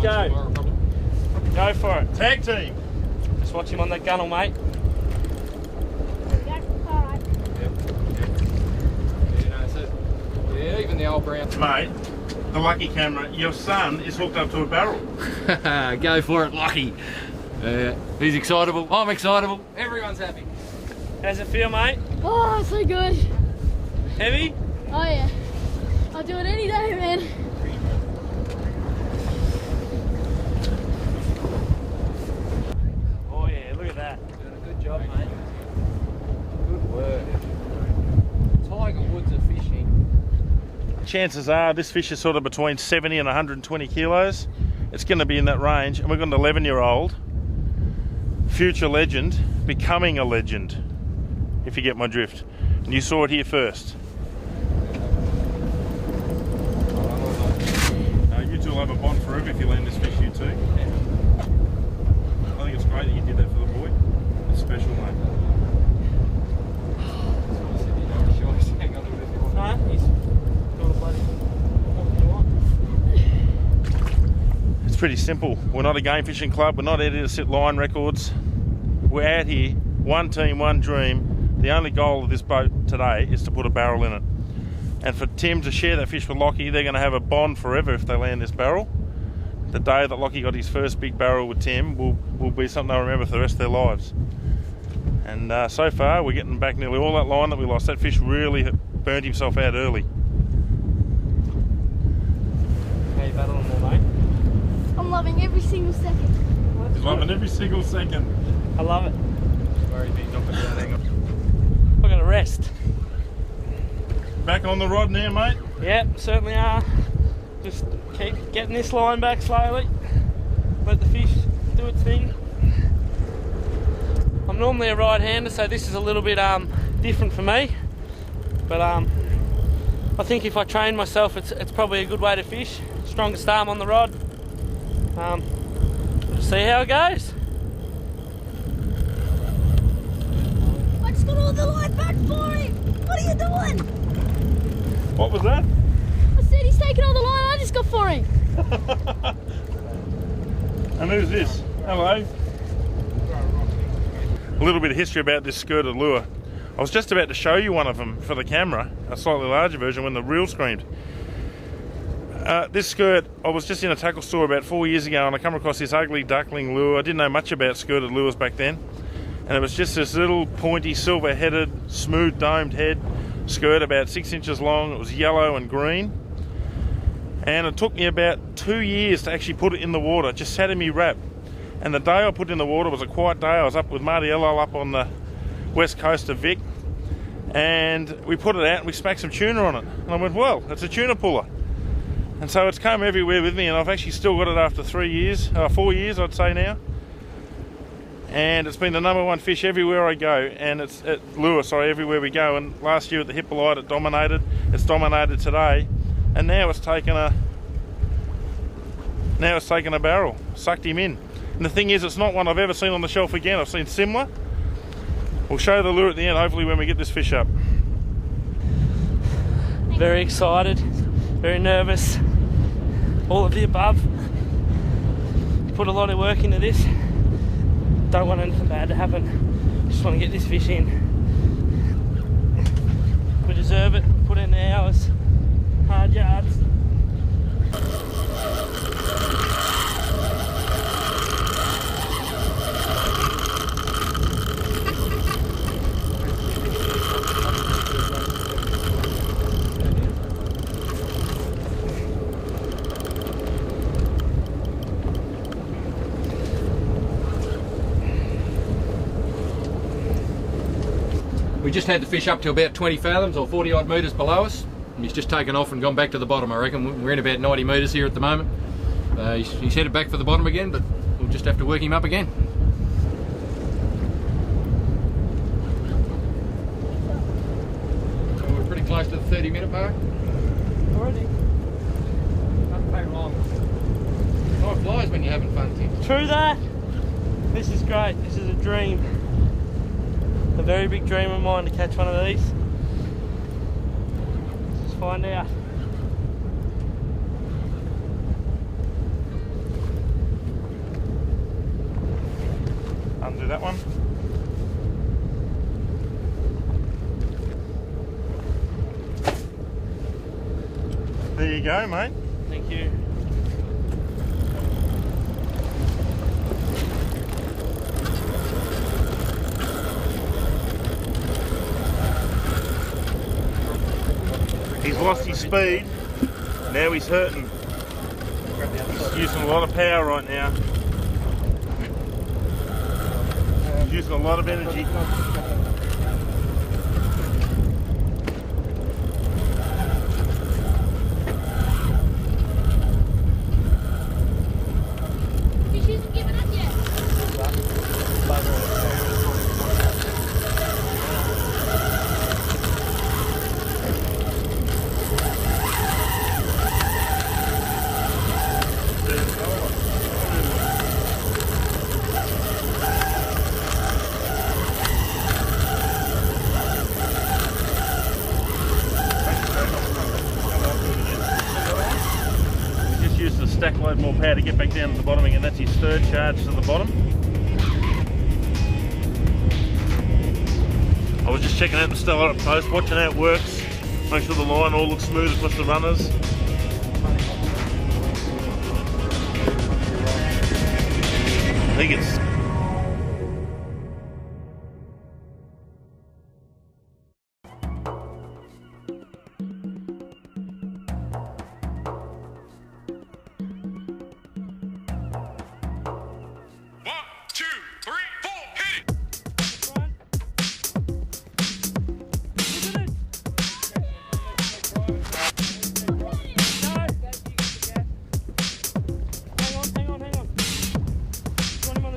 go. Go for it. Tag team. Just watch him on that gunnel, mate. Alright. Yeah, even the old brown. Mate, the lucky camera, your son is hooked up to a barrel. Go for it, Lucky. He's excitable, I'm excitable, everyone's happy. How's it feel, mate? Oh, so good. Heavy? Oh yeah. I'll do it any day, man. Oh yeah, look at that. Doing a good job, mate. Good work. Tiger Woods are fishing. Chances are this fish is sort of between 70 and 120 kilos. It's going to be in that range, and we've got an 11-year-old future legend becoming a legend, if you get my drift. And you saw it here first. You two will have a bond forever if you land this fish, you two. I think it's great that you did that for the boy. It's special, mate. No, he's got a bloody what you want. It's pretty simple. We're not a game fishing club. We're not here to set line records. We're out here, one team, one dream. The only goal of this boat today is to put a barrel in it. And for Tim to share that fish with Lockie, they're going to have a bond forever if they land this barrel. The day that Lockie got his first big barrel with Tim will be something they'll remember for the rest of their lives. And so far, we're getting back nearly all that line that we lost. That fish really burnt himself out early. How you battling there, mate? I'm loving every single second. He's loving every single second. I love it. Sorry, he's not going to hang on. We're going to rest. Back on the rod now, mate. Yep, certainly are. Just keep getting this line back slowly. Let the fish do its thing. I'm normally a right-hander, so this is a little bit different for me. But I think if I train myself, it's probably a good way to fish. Strongest arm on the rod. See how it goes. I just got all the line back for him. What are you doing? What was that? I said he's taking all the line I just got for him. And who's this? Hello. A little bit of history about this skirted lure. I was just about to show you one of them for the camera, a slightly larger version, when the reel screamed. This skirt, I was just in a tackle store about 4 years ago and I come across this ugly duckling lure. I didn't know much about skirted lures back then. And it was just this little pointy, silver-headed, smooth domed head skirt about 6 inches long. It was yellow and green. And it took me about 2 years to actually put it in the water. It just sat in me wrap. And the day I put it in the water was a quiet day. I was up with Martiello up on the west coast of Vic. And we put it out and we smacked some tuna on it. And I went, well, it's a tuna puller. And so it's come everywhere with me, and I've actually still got it after 4 years I'd say now. And it's been the #1 fish everywhere I go, and it's everywhere we go. And last year at the Hippolyte it dominated. It's dominated today, and now it's taken a barrel, sucked him in. And the thing is, it's not one I've ever seen on the shelf again. I've seen similar. We'll show the lure at the end, hopefully, when we get this fish up. Very excited, very nervous, all of the above. Put a lot of work into this. Don't want anything bad to happen. Just want to get this fish in. We deserve it. Put in the hours, hard yards. We just had the fish up to about 20 fathoms or 40 odd metres below us. And he's just taken off and gone back to the bottom, I reckon. We're in about 90 metres here at the moment. He's headed back for the bottom again, but we'll just have to work him up again. So we're pretty close to the 30-minute mark. Already. Not very long. Time flies when you're having fun, Tim. True that. This is great. This is a dream. A very big dream of mine to catch one of these. Let's find out. There you go, mate. Thank you. He's lost his speed. Now he's hurting. He's using a lot of power right now. He's using a lot of energy. Fish isn't giving up yet. Use the stack load more power to get back down to the bottom again. That's his third charge to the bottom. I was just checking out the Stella at post, watching how it works, make sure the line all looks smooth across the runners. I think it's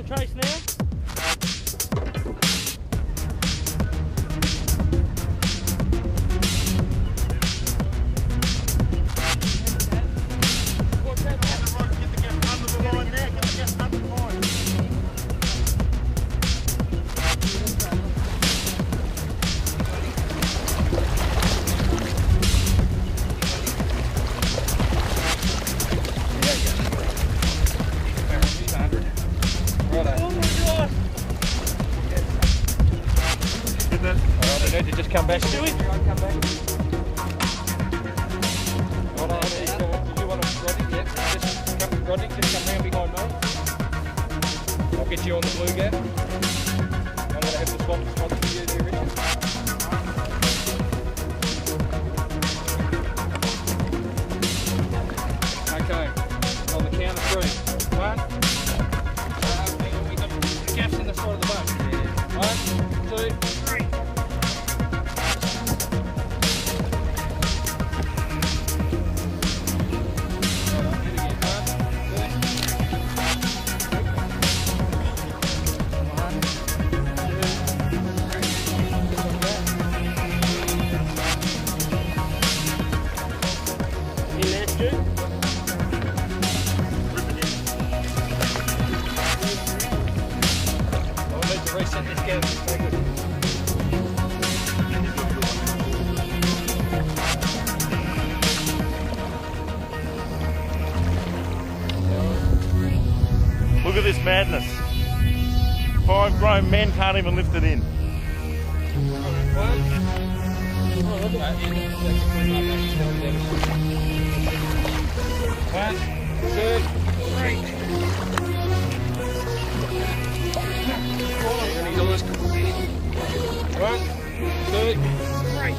trace now. We need to just come back. Do it. Hold on, did you want to Roddy? Yeah, just come, Roddy, just come round behind me. I'll get you on the blue gap. I'm going to have to swap for you there, Richard. Okay, on the count of three. One. Hang on, we got the gaps in the side of the boat. Yeah. 1, 2, 3. Reset this gap. Very good. Look at this madness. 5 grown men can't even lift it in. One, 2, 3. And he's almost completed. 1, 2, 3.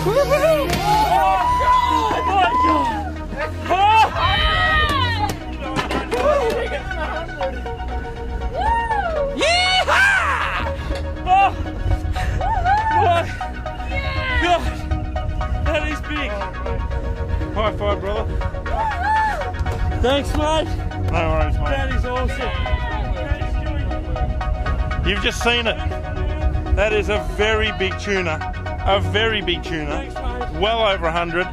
Woohoo! Oh God! My God! Yeehaw! Oh! My God! That is big. High five, brother. Thanks, mate. No worries, mate. That is awesome. You've just seen it. That is a very big tuna. A very big tuna. Thanks, mate. Well over 100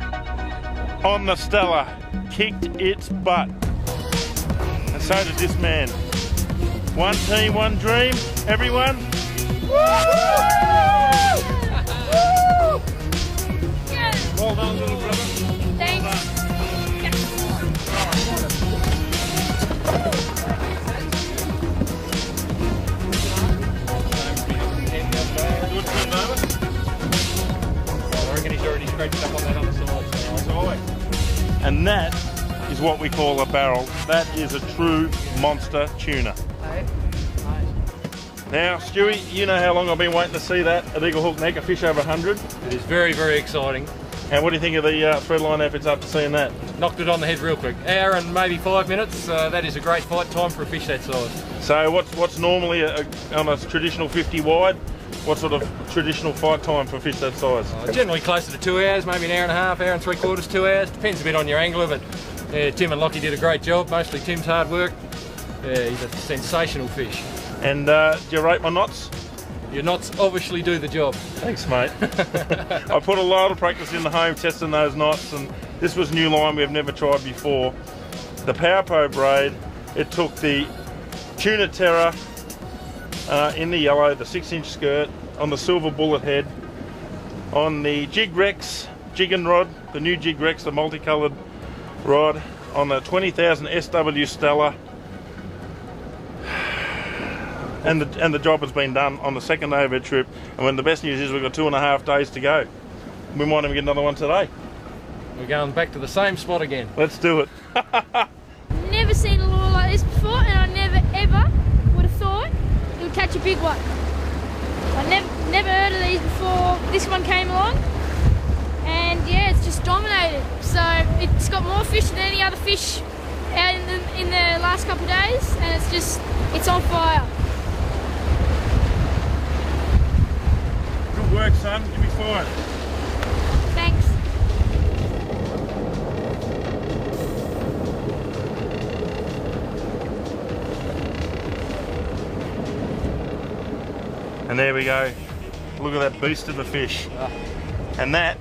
on the Stella. Kicked its butt. And so did this man. One team, one dream. Everyone. Woo! Yes. Well done, little brother. Thanks. Good turn over. scratched up on that other side. And that is what we call a barrel. That is a true monster tuna. Now, Stewie, you know how long I've been waiting to see that at Eagle Hook Neck, a fish over 100. It is very, very exciting. And what do you think of the thread line efforts after seeing that? Knocked it on the head real quick. Hour and maybe 5 minutes. That is a great fight time for a fish that size. So what's normally on a traditional 50 wide? What sort of traditional fight time for a fish that size? Generally closer to 2 hours, maybe an hour and a half, hour and 3/4, 2 hours. Depends a bit on your angler, but yeah, Tim and Lockie did a great job. Mostly Tim's hard work. Yeah, he's a sensational fish. And do you rate my knots? Your knots obviously do the job. Thanks, mate. I put a lot of practice in the home testing those knots, and this was new line we've never tried before. The Powerpo braid, it took the Tuna Terra in the yellow, the 6-inch skirt, on the silver bullet head, on the Jig Rex jigging rod, the new Jig Rex, the multicoloured rod, on the 20,000 SW Stella, and the job has been done on the second day of our trip. And when the best news is we've got 2.5 days to go. We might even get another one today. We're going back to the same spot again. Let's do it. Never seen a lure like this before, and I never ever would have thought it would catch a big one. I never heard of these before this one came along, and yeah, it's just dominated. So it's got more fish than any other fish out in the last couple of days, and it's on fire. Good work, son. Give me 5. Thanks. And there we go. Look at that beast of a fish. And that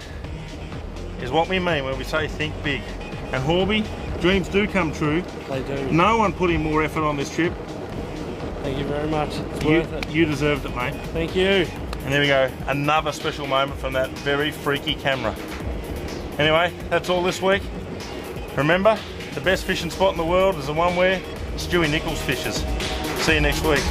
is what we mean when we say think big. And Horby, dreams do come true. They do. No one put in more effort on this trip. Thank you very much. It's worth it. You deserved it, mate. Thank you. And there we go. Another special moment from that very freaky camera. Anyway, that's all this week. Remember, the best fishing spot in the world is the one where Stewie Nichols fishes. See you next week.